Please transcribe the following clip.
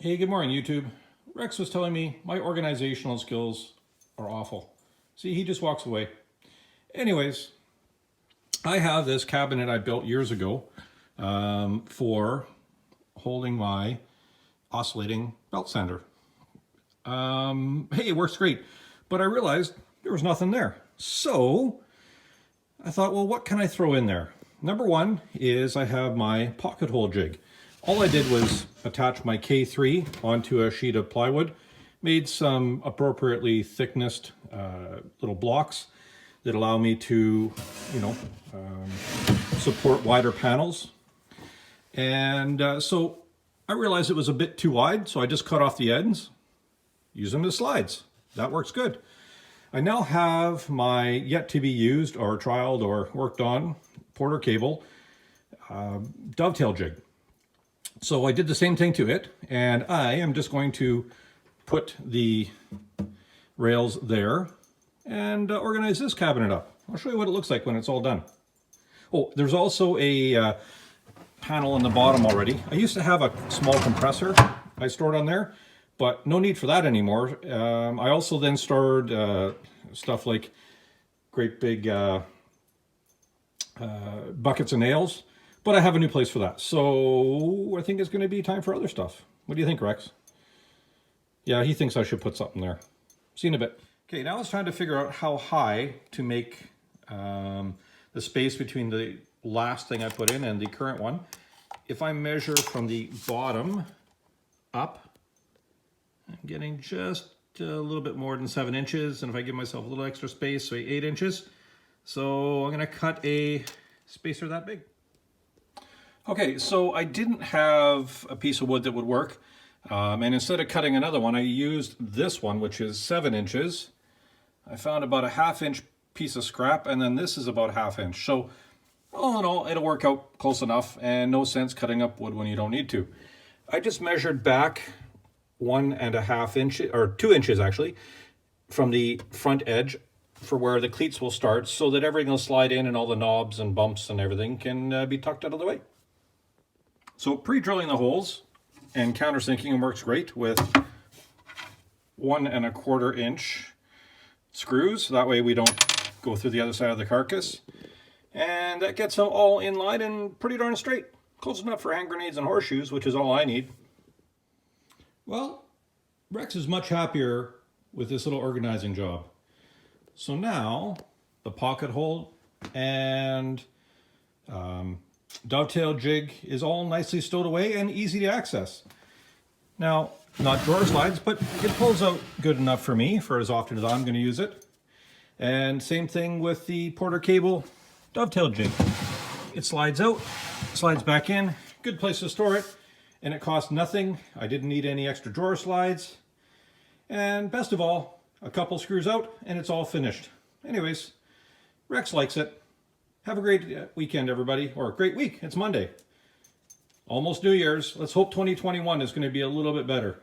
Hey, good morning, YouTube. Rex was telling me my organizational skills are awful. See, he just walks away. Anyways, I have this cabinet I built years ago for holding my oscillating belt sander. Hey, it works great, but I realized there was nothing there. So I thought, well, what can I throw in there? Number one is I have my pocket hole jig. All I did was attach my K3 onto a sheet of plywood, made some appropriately thicknessed little blocks that allow me to, support wider panels. And so I realized it was a bit too wide, so I just cut off the ends, use them as slides. That works good. I now have my yet to be used or trialed or worked on Porter cable dovetail jig. So I did the same thing to it, and I am just going to put the rails there and organize this cabinet up. I'll show you what it looks like when it's all done. Oh, there's also a panel on the bottom already. I used to have a small compressor I stored on there, but no need for that anymore. I also then stored stuff like great big buckets of nails. But I have a new place for that. So I think it's going to be time for other stuff. What do you think, Rex? Yeah, he thinks I should put something there. See you in a bit. Okay, now it's time to figure out how high to make the space between the last thing I put in and the current one. If I measure from the bottom up, I'm getting just a little bit more than 7 inches. And if I give myself a little extra space, say 8 inches. So I'm going to cut a spacer that big. Okay, so I didn't have a piece of wood that would work, and instead of cutting another one, I used this one, which is 7 inches. I found about a 1/2 inch piece of scrap, and then this is about 1/2 inch. So all in all, it'll work out close enough, and no sense cutting up wood when you don't need to. I just measured back 1.5 inches, or 2 inches actually, from the front edge for where the cleats will start, so that everything will slide in and all the knobs and bumps and everything can be tucked out of the way. So pre-drilling the holes and countersinking works great with 1.25 inch screws. That way we don't go through the other side of the carcass. And that gets them all in line and pretty darn straight. Close enough for hand grenades and horseshoes, which is all I need. Well, Rex is much happier with this little organizing job. So now the pocket hole and dovetail jig is all nicely stowed away and easy to access. Now, not drawer slides, but it pulls out good enough for me for as often as I'm going to use it. And same thing with the Porter cable dovetail jig. It slides out, slides back in, good place to store it, and it costs nothing. I didn't need any extra drawer slides. And best of all, a couple screws out and it's all finished. Anyways, Rex likes it. Have a great weekend, everybody, or a great week. It's Monday. Almost New Year's. Let's hope 2021 is going to be a little bit better.